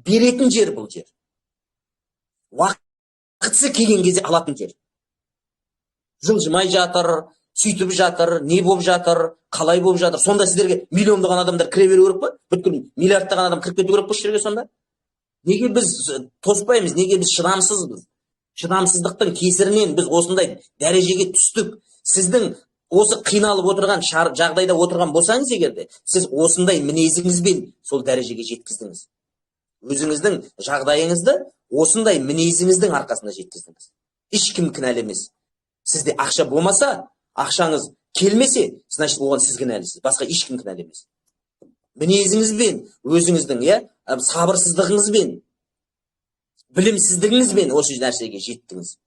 беретін жер бұл жер. Уақытысы келген кезде алатын жер. Жылжымай жатыр, сөйтіп жатыр, не болып жатыр, қалай болып жатыр. Сонда сіздерге миллиондаған адамдар кіре беру керек па? Бүткіл миллиардтаған адам кіріп кету керек па осы жерге сонда? Неге біз тоспаймыз? Неге біз шыдамсызбыз? Шыдамсыздықтың кесірінен біз осындай дәрежеге түстік. Сіздің осы қиналып отырған жағдайда отырған болсаңыз егерде, сіз осындай мінезіңізбен сол дәрежеге жеткіздіңіз. Өзіңіздің жағдайыңызды осындай мінезіңіздің арқасында жеткіздіңіз. Ешкім кінәлі емес. Сізде ақша болмаса, ақшаңыз келмесе, значит оған сіз кінәлісіз. Басқа ешкім кінәлі емес. Мінезіңізбен, өзіңіздің, сабырсыздығыңызбен, білімсіздігіңізбен осы нәрсеге жеттіңіз.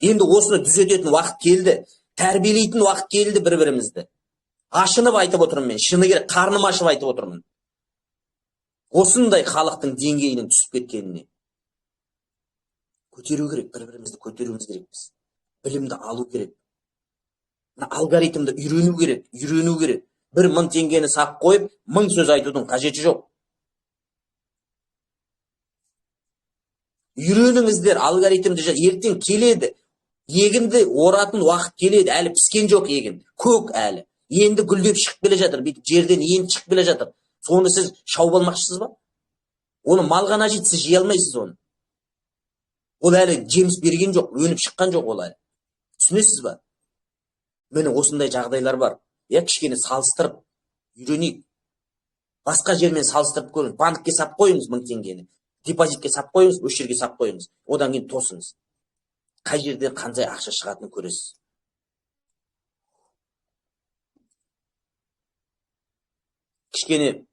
Енді осыны түзететін уақыт келді, тәрбиелейтін уақыт келді бір-бірімізді. Ашынып айтып отырмын мен, шыны керек, қарным ашып айтып отырмын. Осындай халықтың деңгейінің түсіп кеткеніне. Көтеру керек, бір-бірімізді көтеруіміз керекпіз. Білімді алу керек. Алгоритмді үйрену керек. 1000 теңгені сап қойып, 1000 сөз айтудың қажеті жоқ. Үйреніңіздер, алгоритмді ертең келеді. Егінді оратын уақыт келеді, әлі піскен жоқ егін. Көк әлі. Енді гүлдеп шығып келе жатыр, жерден енді шығып келе жатыр. Соны сіз шауып алмақшысыз ба? Оны малғана жейді, сіз жей алмайсыз оны. Ол әлі жеміс берген жоқ, өніп шыққан жоқ ол әлі. Түсінесіз ба? Міне осындай жағдайлар бар. Кішкене салыстырып үйренейік. Басқа жермен салыстырып көріңіз. Банкке сап қойыңыз 1000 теңгені. Депозитке сап қойыңыз, осы жерге сап қойыңыз. Одан кейін тосыңыз. Қай жерде қандай ақша шығатынын көресіз. Кішкене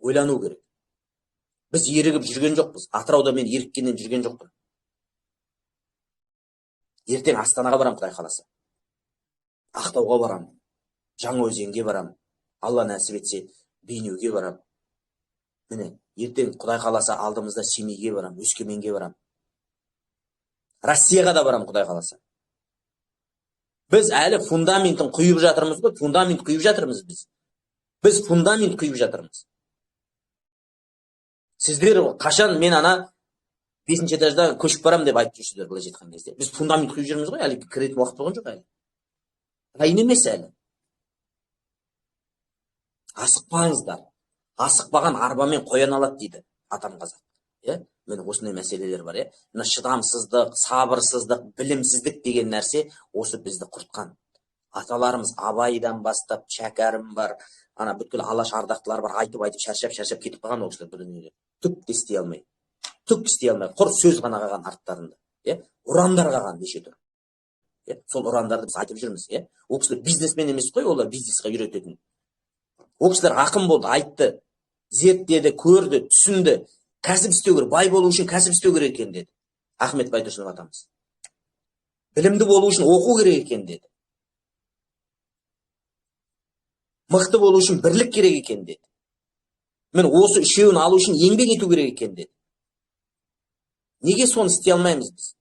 ойлану керек. Біз ерігіп жүрген жоқпыз. Атырауда мен еріккеннен жүрген жоқпын. Ертең Астанаға барам, Құдай қаласа. Ақтауға барам. Жаңаөзенге барам. Алла нәсіп етсе, Бейнеуге барам. Міне, ертең Құдай қаласа алдымызда Семейге барам, Өскеменге барам. Россияға да барам, Құдай қаласа. Біз әлі фундаментін құйып жатырмыз ғой, фундамент құйып жатырмыз біз. Біз фундамент құйып жатырмыз. Сіздер қашан мен 5-ші этажда көшіп барам деп айтып жүрсіздер былай жеткен кезде. Біз фундамент құйып жүрміз ғой, әлі кіретін уақыт болған жоқ әлі. Қайын емес әлі. Асықпаңыздар. Асықпаған арбамен қоян алады дейді атам қазақ. Міне осындай мәселелер бар. Мына шыдамсыздық, сабырсыздық, білімсіздік деген нәрсе осы бізді құртқан. Аталарымыз Абайдан бастап Шәкәрім бар, бүткіл Алаш ардақтылар бар, айтып шаршап кетіп қалған ол кісілер бұл дүниеге. Түк істей алмай. Құр сөз ғана қалған арттарында. Ұрандар қалған неше түр. Сол ұрандарды біз айтып жүрміз. Ол кісілер бизнесмен емес қой, олар бизнесқа үйрететін. Ол кісілер ақын болды, айтты, зерттеді, көрді, түсінді. Кәсіп істеу керек, бай болу үшін кәсіп істеу керек екен деді. Ахмет Байтұрсынов атамыз. Білімді болу үшін оқу керек екен деді. Мықты болу үшін бірлік керек екен деді. Мен осы үшеуін алу үшін еңбек ету керек екен деді. Неге соны істей алмаймыз біз?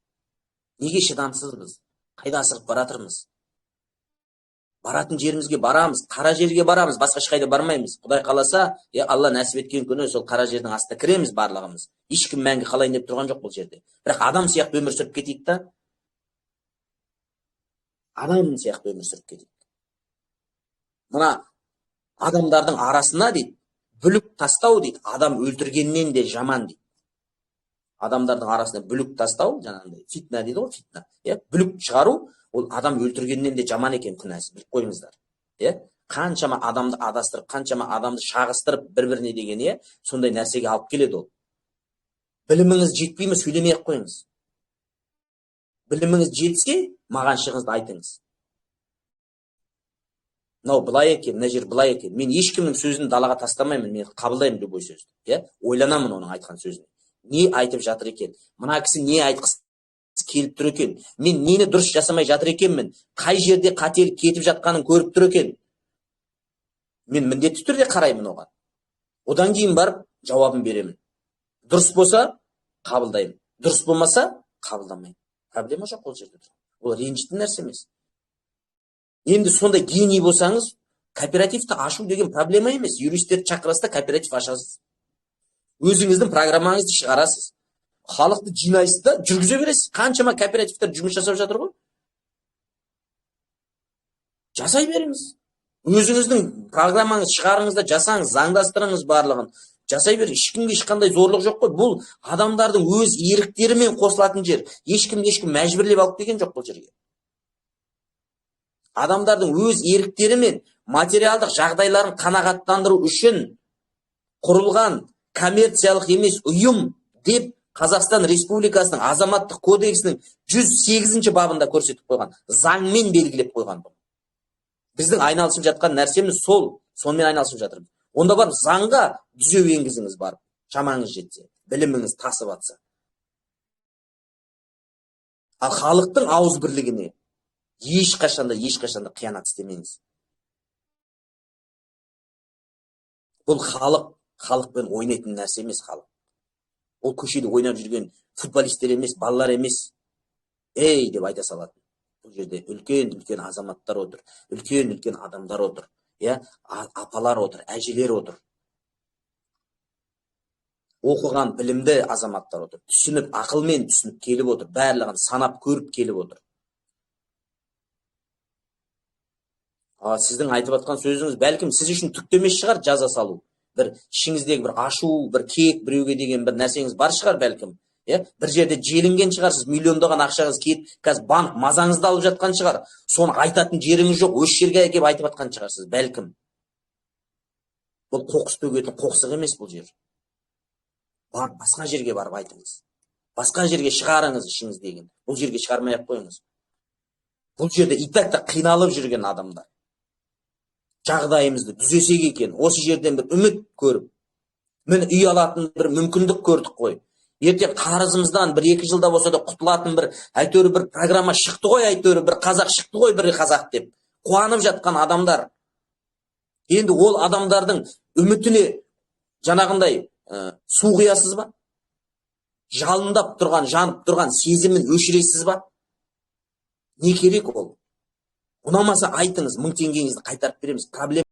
Неге шыдамсызбыз? Қайда асығып баратырмыз? Баратын жерімізге барамыз, қара жерге барамыз, басқа ешқайда бармаймыз. Құдай қаласа, Алла нәсіп еткен күні сол қара жердің астына кіреміз барлығымыз. Ешкім мәңгі қалайын деп тұрған жоқ бұл жерде. Бірақ адам сияқты өмір сүріп кетейік та. Адам сияқты өмір сүріп кетейік. Мына адамдардың арасына дейді, бүлік тастау дейді, адам өлтіргеннен де жаман дейді. Адамдардың арасына бүлік тастау, жаңағындай фитна дейді ғой, фитна. Бүлік шығару, ол адам өлтіргеннен де жаман екен күнәсі, біліп қойыңыздар. Қаншама адамды адастырып, қаншама адамды шағыстырып бір-біріне деген, сондай нәрсеге алып келеді ол. Біліміңіз жетпей ме, сөйлемей-ақ қойыңыз. Біліміңіз жетсе, маған шығыңызды айтыңыз. Мынау былай екен, мына жер былай екен. Мен ешкімнің сөзін далаға тастамаймын, мен қабылдаймын любой сөзді. Ойланамын оның айтқан сөзіне. Не айтып жатыр екен? Мына кісі не айтқысы келіп тұр екен? Мен нені дұрыс жасамай жатыр екенмін? Қай жерде қателік кетіп жатқанын көріп тұр екен? Мен міндетті түрде қараймын оған. Одан кейін барып жауабын беремін. Дұрыс болса, қабылдаймын. Дұрыс болмаса, қабылдамаймын. Проблема жоқ ол жерде. Ол ренжитін нәрсе емес. Енді сондай гений болсаңыз, кооперативті ашу деген проблема емес. Юристерді шақырасыз да кооператив ашасыз. өзіңіздің программаңызды шығарасыз. Халықты жинайсыз да жүргізе бересіз. Қаншама кооперативтер жұмыс жасап жатыр ғой. Жасай беріңіз. Өзіңіздің программаңыз шығарыңыз да жасаңыз, заңдастырыңыз барлығын. Жасай бер, ешкімге ешқандай зорлық жоқ қой. Бұл адамдардың өз еріктерімен қосылатын жер. Ешкім мәжбүрлеп алып келген жоқ бұл жерге. Адамдардың өз еріктерімен материалдық жағдайларын қанағаттандыру үшін құрылған коммерциялық емес ұйым деп Қазақстан Республикасының азаматтық кодексінің 108 бабында көрсетіп қойған. Заңмен белгілеп қойған бұл. Біздің айналысып жатқан нәрсеміз сол, сонымен айналысып жатырмыз. Онда барып заңға түзеу енгізіңіз барып, шамаңыз жетсе, біліміңіз тасып атса. Ал халықтың ауыз бірлігіне ешқашанда қиянат істемеңіз. Бұл халықпен ойнайтын нәрсе емес халық. Ол көшеде ойнап жүрген футболистер емес, балалар емес. Ей деп айта салатын. Бұл жерде үлкен азаматтар отыр, үлкен адамдар отыр. Апалар отыр, әжелер отыр. Оқыған, білімді азаматтар отыр. Түсініп, ақылмен түсініп келіп отыр. Барлығын санап көріп келіп отыр. Сіздің айтып атқан сөзіңіз бәлкім сіз үшін түктемес шығар жаза салу. Бір ішіңіздегі бір ашу, бір кек, біреуге деген бір нәрсеңіз бар шығар бәлкім. Бір жерде желінген шығарсыз, миллиондаған ақшаңыз кетіп, қазір банк мазаңызды алып жатқан шығар. Соны айтатын жеріңіз жоқ, өз жерге әкеп айтып атқан шығарсыз, бәлкім. Бұл қоқыс төгетін қоқсық емес бұл жер. Басқа жерге барып айтыңыз. Басқа жерге шығарыңыз ішіңіздеген. Бұл жерге шығармай-ақ қойыңыз. Бұл жерде итакта қиналып жүрген адамдар. Жағдайымызды түзесек екен, осы жерден бір үміт көріп, міне үй алатын бір мүмкіндік көрдік қой. Ертең қарызымыздан 1-2 жылда болса да құтылатын бір әйтеуір бір программа шықты ғой, әйтеуір бір қазақ шықты ғой, бір қазақ деп қуанып жатқан адамдар. Енді ол адамдардың үмітіне жаңағындай су құясыз ба? Жалындап тұрған, жанып тұрған сезімін өшіресіз ба? Не керек ол? Ұнамаса айтыңыз, 1000 теңгеңізді қайтарып береміз. Проблема